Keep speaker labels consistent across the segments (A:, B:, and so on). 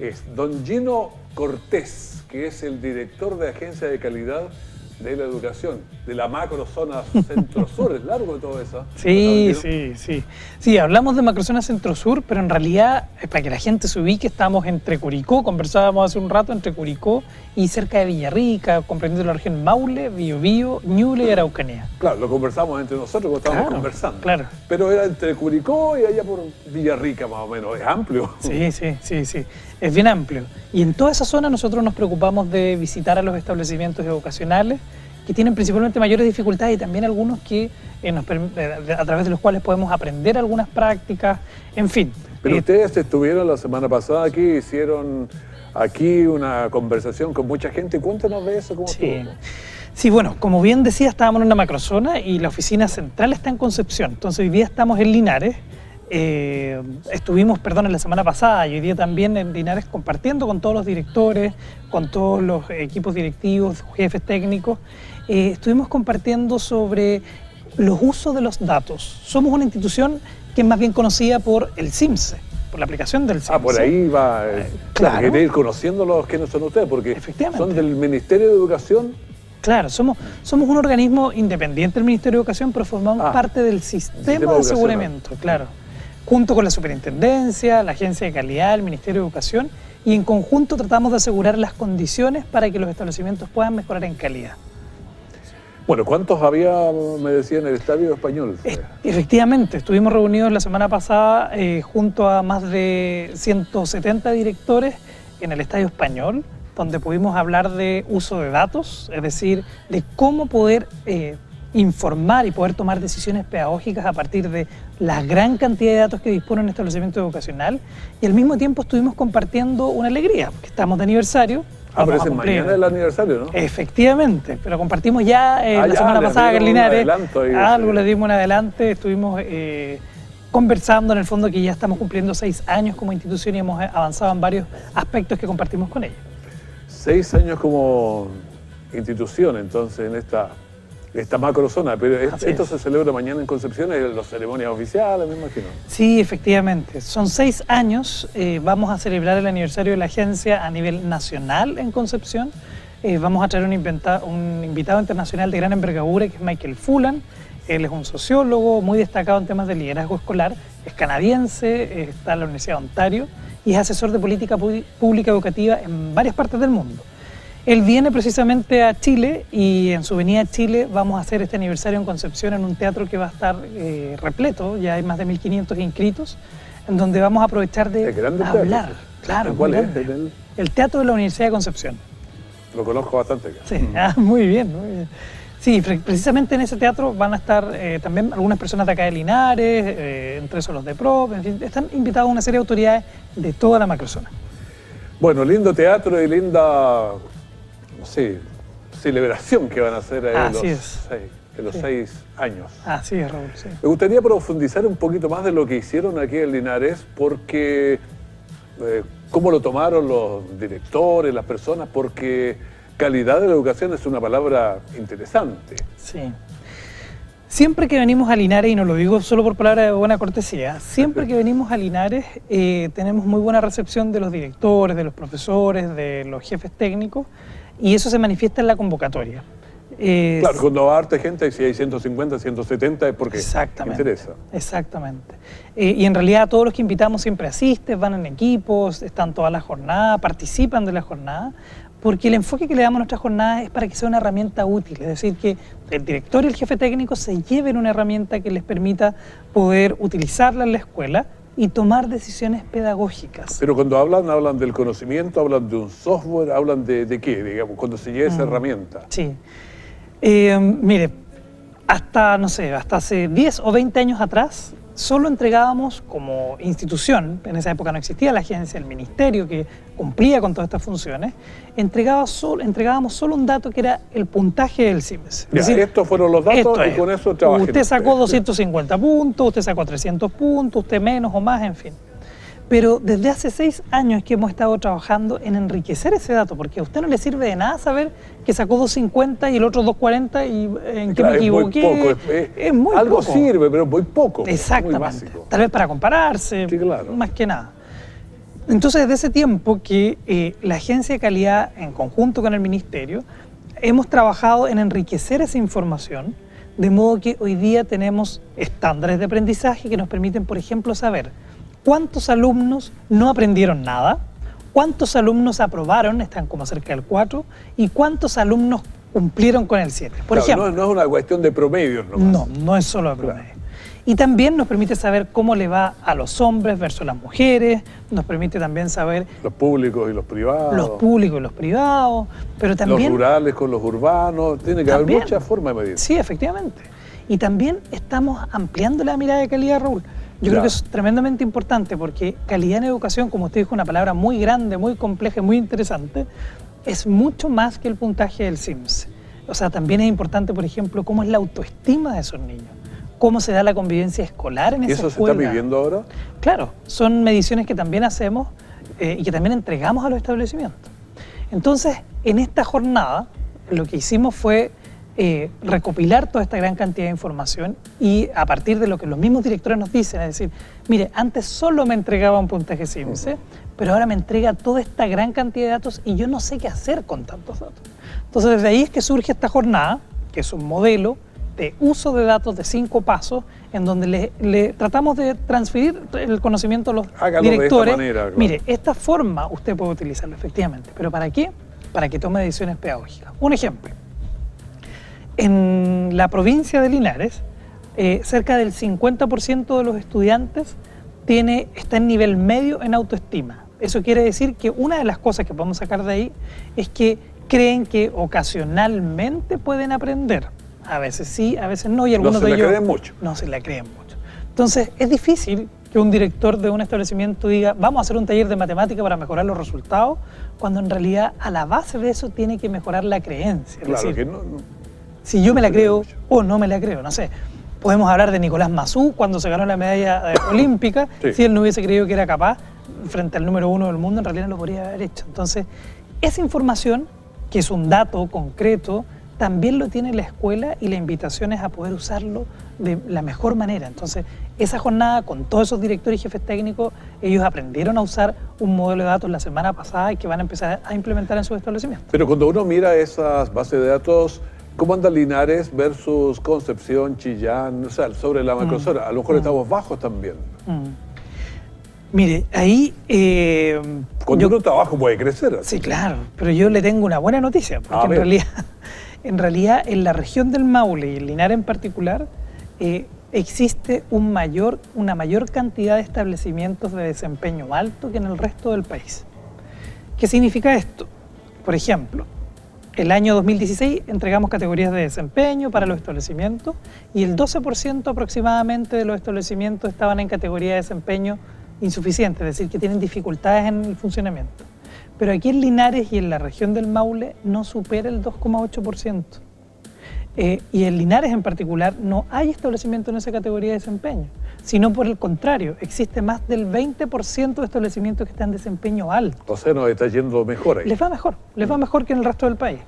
A: es don Gino Cortés, que es el director de Agencia de Calidad de la Educación, de la macrozona centro-sur. Es largo todo eso.
B: Sí, sí, hablamos de macrozona centro-sur, pero en realidad, para que la gente se ubique, estamos entre Curicó, conversábamos hace un rato, entre Curicó y cerca de Villarrica, comprendiendo la región Maule, Biobío, Ñuble y Araucanía.
A: Claro, lo conversamos entre nosotros cuando estábamos conversando.
B: Claro.
A: Pero era entre Curicó y allá por Villarrica más o menos. Es amplio.
B: Sí. Es bien amplio. Y en toda esa zona nosotros nos preocupamos de visitar a los establecimientos educacionales que tienen principalmente mayores dificultades y también algunos que a través de los cuales podemos aprender algunas prácticas, en fin.
A: Pero ustedes estuvieron la semana pasada aquí, hicieron aquí una conversación con mucha gente. Cuéntanos de eso, ¿cómo estuvo?
B: Sí, bueno, como bien decía, estábamos en una macrozona y la oficina central está en Concepción. Entonces hoy día estamos en Linares. Estuvimos, la semana pasada y hoy día también en Linares compartiendo con todos los directores, con todos los equipos directivos, jefes técnicos. Estuvimos compartiendo sobre los usos de los datos. Somos una institución que es más bien conocida por el CIMSE, por la aplicación del CIMSE.
A: Por ahí va.
B: Claro.
A: Quería ir conociendo los que no son ustedes, porque son del Ministerio de Educación.
B: Claro, somos un organismo independiente del Ministerio de Educación, pero formamos parte del sistema de aseguramiento, claro. Junto con la Superintendencia, la Agencia de Calidad, el Ministerio de Educación, y en conjunto tratamos de asegurar las condiciones para que los establecimientos puedan mejorar en calidad.
A: Bueno, ¿cuántos había, me decía, en el Estadio Español?
B: Efectivamente, estuvimos reunidos la semana pasada junto a más de 170 directores en el Estadio Español, donde pudimos hablar de uso de datos, es decir, de cómo poder informar y poder tomar decisiones pedagógicas a partir de la gran cantidad de datos que dispone un establecimiento educacional, y al mismo tiempo estuvimos compartiendo una alegría, porque estamos de aniversario.
A: Pero es mañana el aniversario, ¿no?
B: Efectivamente, pero compartimos ya la semana pasada en Linares, algo le dimos un adelante, estuvimos conversando en el fondo que ya estamos cumpliendo 6 años como institución y hemos avanzado en varios aspectos que compartimos con ella.
A: 6 años como institución, entonces, en esta macrozona, pero esto se celebra mañana en Concepción, en las ceremonias oficiales, me imagino.
B: Sí, efectivamente. Son 6 años, vamos a celebrar el aniversario de la agencia a nivel nacional en Concepción. Vamos a traer un invitado internacional de gran envergadura, que es Michael Fullan. Él es un sociólogo muy destacado en temas de liderazgo escolar, es canadiense, está en la Universidad de Ontario y es asesor de política pública educativa en varias partes del mundo. Él viene precisamente a Chile y en su venida a Chile vamos a hacer este aniversario en Concepción en un teatro que va a estar repleto, ya hay más de 1.500 inscritos, en donde vamos a aprovechar de hablar. Claro,
A: ¿cuál es?
B: El Teatro de la Universidad de Concepción.
A: Lo conozco bastante.
B: Sí, muy bien, muy bien. Sí, precisamente en ese teatro van a estar también algunas personas de acá de Linares, entre esos los de PROP, en fin, están invitados una serie de autoridades de toda la macrozona.
A: Bueno, lindo teatro y linda, celebración que van a hacer en los 6 años.
B: Así es, Raúl, sí.
A: Me gustaría profundizar un poquito más de lo que hicieron aquí en Linares, porque cómo lo tomaron los directores, las personas, porque calidad de la educación es una palabra interesante.
B: Sí. Siempre que venimos a Linares, y no lo digo solo por palabra de buena cortesía, siempre que venimos a Linares tenemos muy buena recepción de los directores, de los profesores, de los jefes técnicos, y eso se manifiesta en la convocatoria.
A: Claro, cuando va harta gente, si hay 150, 170, es porque interesa.
B: Exactamente. Y en realidad todos los que invitamos siempre asisten, van en equipos, están toda la jornada, participan de la jornada, porque el enfoque que le damos a nuestra jornada es para que sea una herramienta útil, es decir, que el director y el jefe técnico se lleven una herramienta que les permita poder utilizarla en la escuela y tomar decisiones pedagógicas.
A: Pero cuando hablan del conocimiento, hablan de un software, hablan de qué, digamos, cuando se lleva esa herramienta.
B: Sí. Mire, hasta hace 10 o 20 años atrás, solo entregábamos como institución, en esa época no existía la agencia, el ministerio que cumplía con todas estas funciones, entregábamos solo un dato que era el puntaje del CIMSE.
A: Es decir, estos fueron los datos y con eso trabajé.
B: Usted sacó 250 puntos, usted sacó 300 puntos, usted menos o más, en fin. Pero desde hace 6 años que hemos estado trabajando en enriquecer ese dato, porque a usted no le sirve de nada saber que sacó 250 y el otro 240 y en qué me equivoqué.
A: Muy poco.
B: Es muy
A: algo
B: poco.
A: Sirve, pero muy poco.
B: Exactamente.
A: Muy básico.
B: Tal vez para compararse,
A: sí, claro.
B: más que nada. Entonces, desde ese tiempo que la Agencia de Calidad, en conjunto con el Ministerio, hemos trabajado en enriquecer esa información, de modo que hoy día tenemos estándares de aprendizaje que nos permiten, por ejemplo, saber cuántos alumnos no aprendieron nada, cuántos alumnos aprobaron, están como cerca del 4, y cuántos alumnos cumplieron con el 7. Por ejemplo,
A: no es una cuestión de promedios nomás.
B: No es solo de promedio. Y también nos permite saber cómo le va a los hombres versus las mujeres, nos permite también saber
A: los públicos y los privados.
B: Los públicos y los privados, pero también...
A: Los rurales con los urbanos, tiene que haber muchas formas de medir.
B: Sí, efectivamente. Y también estamos ampliando la mirada de calidad, Raúl. Yo creo que es tremendamente importante porque calidad en educación, como usted dijo, es una palabra muy grande, muy compleja y muy interesante, es mucho más que el puntaje del CIMSS. O sea, también es importante, por ejemplo, cómo es la autoestima de esos niños, cómo se da la convivencia escolar en esa escuela.
A: ¿Y eso se está midiendo ahora?
B: Claro, son mediciones que también hacemos y que también entregamos a los establecimientos. Entonces, en esta jornada, lo que hicimos fue recopilar toda esta gran cantidad de información y a partir de lo que los mismos directores nos dicen, es decir, mire, antes solo me entregaba un puntaje CIMSS, pero ahora me entrega toda esta gran cantidad de datos y yo no sé qué hacer con tantos datos. Entonces, desde ahí es que surge esta jornada, que es un modelo de uso de datos de 5 pasos, en donde le tratamos de transferir el conocimiento a los directores.
A: De esta manera, claro.
B: Mire, esta forma usted puede utilizarlo efectivamente, pero ¿para qué? Para que tome decisiones pedagógicas. Un ejemplo. En la provincia de Linares, cerca del 50% de los estudiantes está en nivel medio en autoestima. Eso quiere decir que una de las cosas que podemos sacar de ahí es que creen que ocasionalmente pueden aprender. A veces sí, a veces no, y algunos de ellos...
A: No se la creen mucho.
B: No se la creen mucho. Entonces, es difícil que un director de un establecimiento diga vamos a hacer un taller de matemática para mejorar los resultados, cuando en realidad a la base de eso tiene que mejorar la creencia.
A: Claro,
B: es decir,
A: que no,
B: si yo me la creo o no me la creo, no sé. Podemos hablar de Nicolás Massú cuando se ganó la medalla olímpica. Sí. Si él no hubiese creído que era capaz frente al número 1 del mundo, en realidad no lo podría haber hecho. Entonces, esa información, que es un dato concreto, también lo tiene la escuela y la invitación es a poder usarlo de la mejor manera. Entonces, esa jornada con todos esos directores y jefes técnicos, ellos aprendieron a usar un modelo de datos la semana pasada y que van a empezar a implementar en sus establecimientos.
A: Pero cuando uno mira esas bases de datos, ¿cómo anda Linares versus Concepción, Chillán? O sea, sobre la macrozona, a lo mejor estamos bajos también.
B: Mire, ahí...
A: Cuando uno trabaja puede crecer.
B: Así. Sí, claro, pero yo le tengo una buena noticia, porque en realidad en la región del Maule y en Linares en particular existe una mayor cantidad de establecimientos de desempeño alto que en el resto del país. ¿Qué significa esto? Por ejemplo, el año 2016 entregamos categorías de desempeño para los establecimientos y el 12% aproximadamente de los establecimientos estaban en categoría de desempeño insuficiente, es decir, que tienen dificultades en el funcionamiento. Pero aquí en Linares y en la región del Maule no supera el 2,8%. Y en Linares en particular no hay establecimiento en esa categoría de desempeño, sino por el contrario, existe más del 20% de establecimientos que están en desempeño alto.
A: O sea, nos está yendo mejor ahí.
B: Les va mejor que en el resto del país.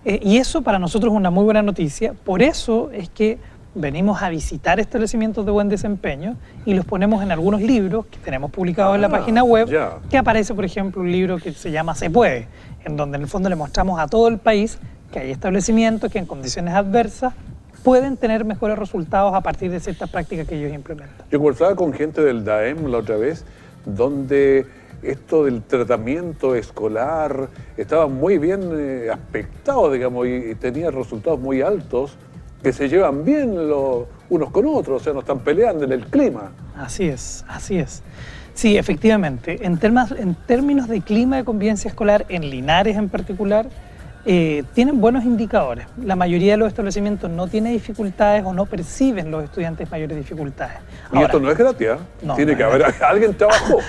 B: Y eso para nosotros es una muy buena noticia, por eso es que venimos a visitar establecimientos de buen desempeño y los ponemos en algunos libros que tenemos publicados en la página web, que aparece, por ejemplo, un libro que se llama Se Puede, en donde en el fondo le mostramos a todo el país que hay establecimientos que en condiciones adversas pueden tener mejores resultados a partir de ciertas prácticas que ellos implementan.
A: Yo conversaba con gente del DAEM la otra vez, donde esto del tratamiento escolar estaba muy bien aspectado, digamos, y tenía resultados muy altos, que se llevan bien unos con otros, o sea, no están peleando en el clima.
B: Así es, así es. Sí, efectivamente, en términos de clima de convivencia escolar, en Linares en particular, tienen buenos indicadores. La mayoría de los establecimientos no tiene dificultades o no perciben los estudiantes mayores dificultades.
A: Y ahora, esto no es gratis, ¿eh? Tiene que haber alguien trabajó.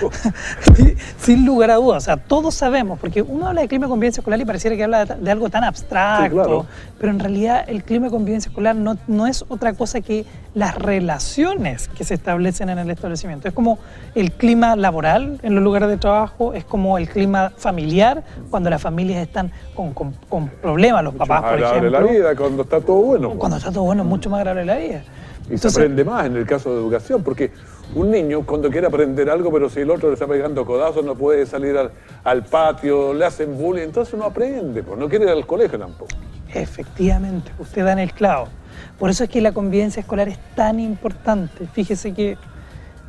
B: Sin lugar a dudas, o sea, todos sabemos, porque uno habla de clima de convivencia escolar y pareciera que habla de algo tan abstracto, sí, claro. Pero en realidad el clima de convivencia escolar no es otra cosa que las relaciones que se establecen en el establecimiento. Es como el clima laboral en los lugares de trabajo, es como el clima familiar, cuando las familias están con problemas, los papás, por ejemplo.
A: Mucho más agradable la vida cuando está todo bueno.
B: Cuando está todo bueno es mucho más agradable la vida.
A: Y entonces, se aprende más en el caso de educación, porque un niño cuando quiere aprender algo, pero si el otro le está pegando codazos, no puede salir al patio, le hacen bullying, entonces no aprende, pues no quiere ir al colegio tampoco.
B: Efectivamente, usted da en el clavo. Por eso es que la convivencia escolar es tan importante. Fíjese que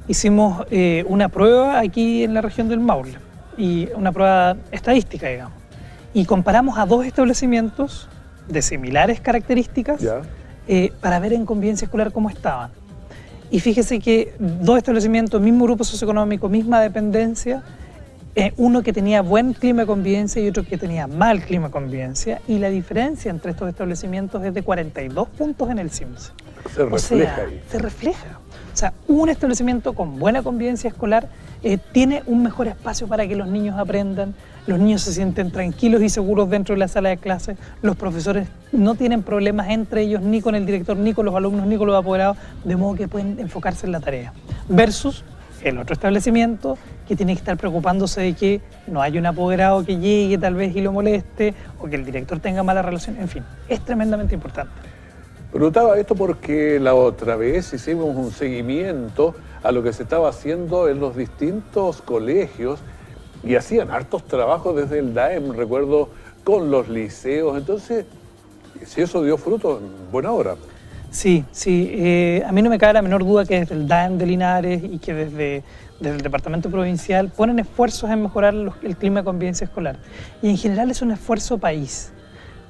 B: hicimos una prueba aquí en la región del Maule, y una prueba estadística, digamos, y comparamos a 2 establecimientos de similares características para ver en convivencia escolar cómo estaban. Y fíjese que 2 establecimientos, mismo grupo socioeconómico, misma dependencia, uno que tenía buen clima de convivencia y otro que tenía mal clima de convivencia, y la diferencia entre estos establecimientos es de 42 puntos en el CIMSS.
A: Se refleja ahí.
B: Se refleja. O sea, un establecimiento con buena convivencia escolar tiene un mejor espacio para que los niños aprendan, los niños se sienten tranquilos y seguros dentro de la sala de clases, los profesores no tienen problemas entre ellos, ni con el director, ni con los alumnos, ni con los apoderados, de modo que pueden enfocarse en la tarea. Versus el otro establecimiento que tiene que estar preocupándose de que no haya un apoderado que llegue tal vez y lo moleste, o que el director tenga mala relación, en fin, es tremendamente importante.
A: Preguntaba esto porque la otra vez hicimos un seguimiento a lo que se estaba haciendo en los distintos colegios y hacían hartos trabajos desde el DAEM, recuerdo, con los liceos. Entonces, si eso dio fruto, en buena hora.
B: Sí, a mí no me cabe la menor duda que desde el DAEM de Linares y que desde el Departamento Provincial ponen esfuerzos en mejorar el clima de convivencia escolar. Y en general es un esfuerzo país.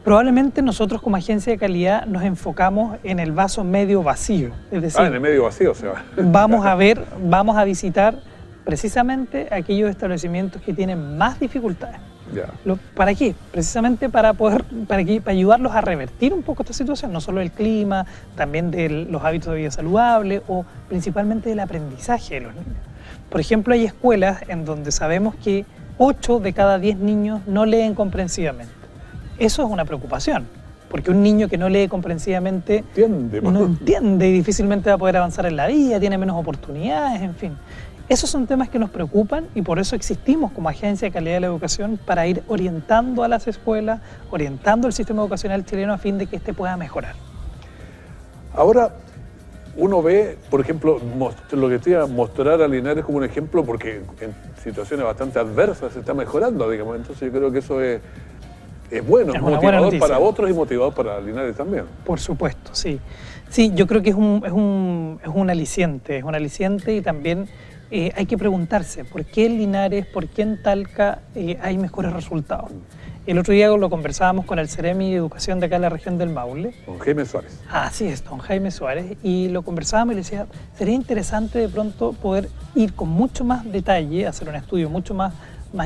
B: Probablemente nosotros como agencia de calidad nos enfocamos en el vaso medio vacío. Es decir,
A: en el medio vacío se va.
B: Vamos a visitar precisamente aquellos establecimientos que tienen más dificultades. ¿Para qué? Precisamente para ayudarlos a revertir un poco esta situación, no solo del clima, también de los hábitos de vida saludable o principalmente del aprendizaje de los niños. Por ejemplo, hay escuelas en donde sabemos que 8 de cada 10 niños no leen comprensivamente. Eso es una preocupación, porque un niño que no lee comprensivamente no entiende y difícilmente va a poder avanzar en la vida, tiene menos oportunidades, en fin. Esos son temas que nos preocupan y por eso existimos como Agencia de Calidad de la Educación para ir orientando a las escuelas, orientando el sistema educacional chileno a fin de que éste pueda mejorar.
A: Ahora, uno ve, por ejemplo, lo que te iba a mostrar a Linares como un ejemplo, porque en situaciones bastante adversas se está mejorando, digamos. Entonces yo creo que eso es bueno, es motivador para otros y motivador para Linares también.
B: Por supuesto, sí. Sí, yo creo que es un aliciente, y también hay que preguntarse por qué en Linares, por qué en Talca hay mejores resultados. El otro día lo conversábamos con el Ceremi de Educación de acá en la región del Maule.
A: Don Jaime Suárez.
B: Así es, don Jaime Suárez. Y lo conversábamos y le decía, sería interesante de pronto poder ir con mucho más detalle, hacer un estudio mucho más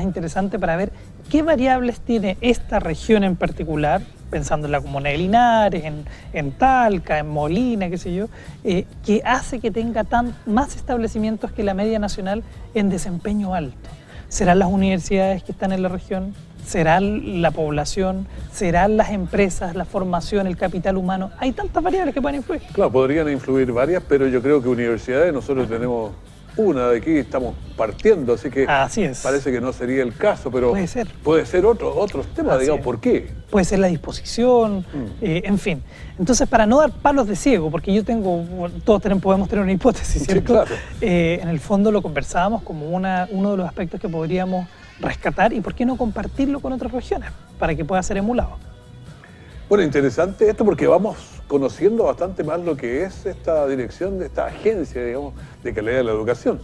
B: interesante para ver qué variables tiene esta región en particular, pensando en la comuna de Linares, en Talca, en Molina, qué sé yo, que hace que tenga más establecimientos que la media nacional en desempeño alto. ¿Serán las universidades que están en la región? ¿Será la población? ¿Serán las empresas, la formación, el capital humano? Hay tantas variables que pueden influir.
A: Claro, podrían influir varias, pero yo creo que universidades nosotros tenemos una de aquí, estamos partiendo, así que parece que no sería el caso, pero puede ser otros temas, digamos, ¿por qué?
B: Puede ser la disposición, en fin. Entonces, para no dar palos de ciego, porque todos podemos tener una hipótesis, ¿cierto?
A: Sí, claro.
B: En el fondo lo conversábamos como uno de los aspectos que podríamos rescatar y por qué no compartirlo con otras regiones, para que pueda ser emulado.
A: Bueno, interesante esto porque vamos conociendo bastante más lo que es esta dirección de esta agencia, digamos, de calidad de la educación.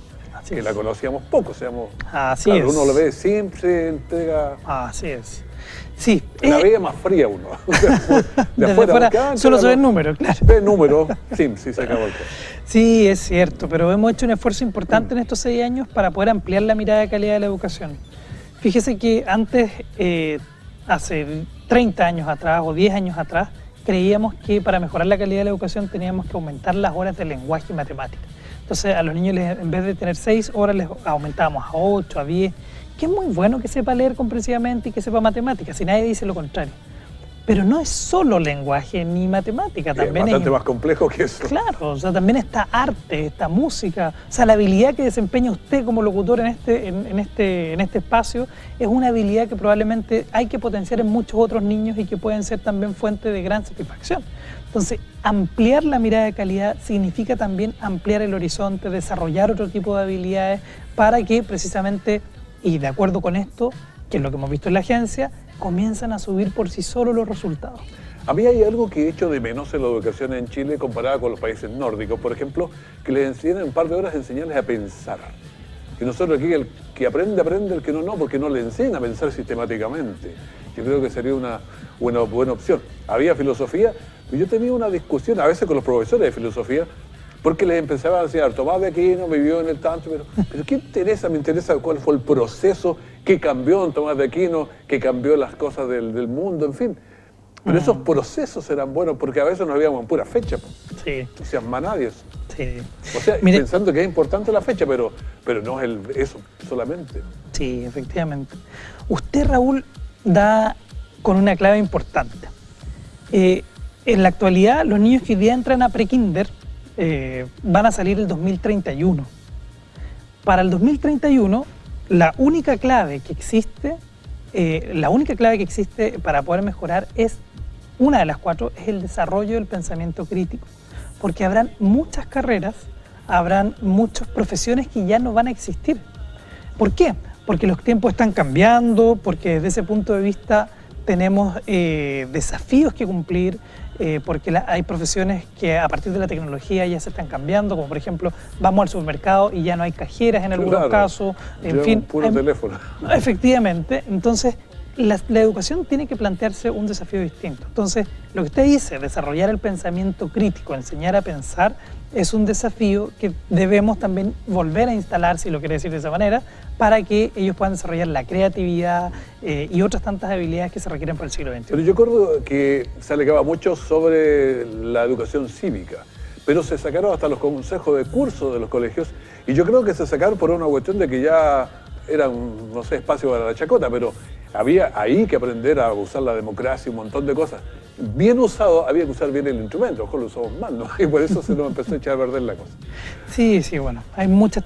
A: Que la conocíamos poco, uno lo ve simple, entrega.
B: Así es. Sí.
A: La veía más fría uno.
B: De afuera solo se ven números, claro.
A: Ve números, sí, se acabó el tema.
B: Sí, es cierto, pero hemos hecho un esfuerzo importante en estos 6 años para poder ampliar la mirada de calidad de la educación. Fíjese que antes, hace 30 años atrás o 10 años atrás, creíamos que para mejorar la calidad de la educación teníamos que aumentar las horas de lenguaje y matemática. Entonces a los niños en vez de tener 6 horas les aumentábamos a 8, a 10, que es muy bueno que sepa leer comprensivamente y que sepa matemáticas, si nadie dice lo contrario. Pero no es solo lenguaje ni matemática, también
A: es bastante más complejo que eso.
B: Claro, o sea, también está arte, está música. O sea, la habilidad que desempeña usted como locutor en este espacio es una habilidad que probablemente hay que potenciar en muchos otros niños y que pueden ser también fuente de gran satisfacción. Entonces, ampliar la mirada de calidad significa también ampliar el horizonte, desarrollar otro tipo de habilidades para que precisamente, y de acuerdo con esto, que es lo que hemos visto en la agencia, comienzan a subir por sí solos los resultados.
A: A mí hay algo que he hecho de menos en la educación en Chile comparada con los países nórdicos, por ejemplo, que les enseñan en un par de horas enseñarles a pensar. Que nosotros aquí el que aprende, el que no, porque no le enseñan a pensar sistemáticamente. Yo creo que sería una buena opción. Había filosofía, y yo tenía una discusión a veces con los profesores de filosofía, porque les empezaba a enseñar, Tomás de Aquino vivió en el tanto, pero ¿qué interesa? Me interesa cuál fue el proceso que cambió en Tomás de Aquino, que cambió las cosas del mundo, en fin. Pero esos procesos eran buenos, porque a veces nos habíamos en pura fecha.
B: Sí.
A: No seas manadies.
B: Sí.
A: O sea,
B: Mire,
A: pensando que es importante la fecha, pero no es eso solamente.
B: Sí, efectivamente. Usted, Raúl, da con una clave importante. En la actualidad, los niños que hoy día entran a prekinder van a salir el 2031. Para el 2031, la única clave que existe para poder mejorar es, una de las 4, es el desarrollo del pensamiento crítico. Porque habrán muchas carreras, habrán muchas profesiones que ya no van a existir. ¿Por qué? Porque los tiempos están cambiando, porque desde ese punto de vista tenemos desafíos que cumplir, porque hay profesiones que a partir de la tecnología ya se están cambiando, como por ejemplo, vamos al supermercado y ya no hay cajeras en algunos casos, en fin.
A: Puro teléfono.
B: Efectivamente, entonces la educación tiene que plantearse un desafío distinto. Entonces, lo que usted dice, desarrollar el pensamiento crítico, enseñar a pensar, es un desafío que debemos también volver a instalar, si lo quiere decir de esa manera, para que ellos puedan desarrollar la creatividad y otras tantas habilidades que se requieren para el siglo XXI.
A: Pero yo recuerdo que se alegaba mucho sobre la educación cívica, pero se sacaron hasta los consejos de curso de los colegios, y yo creo que se sacaron por una cuestión de que ya era un, no sé, espacio para la chacota, pero había ahí que aprender a usar la democracia y un montón de cosas. Bien usado, había que usar bien el instrumento, ojo, lo usamos mal, ¿no? Y por eso se nos empezó a echar a perder la cosa.
B: Sí, bueno, hay muchas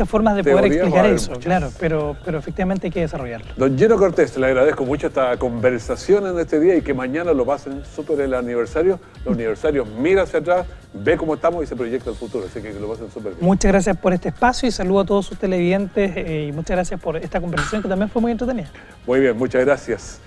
B: formas de poder explicar eso,
A: muchas.
B: Claro, pero efectivamente hay que desarrollarlo.
A: Don Gino Cortés, le agradezco mucho esta conversación en este día y que mañana lo pasen súper el aniversario. Los aniversarios, mira hacia atrás, ve cómo estamos y se proyecta el futuro, así que lo pasen súper bien.
B: Muchas gracias por este espacio y saludo a todos sus televidentes y muchas gracias por esta conversación que también fue muy entretenida.
A: Muy bien, muchas gracias.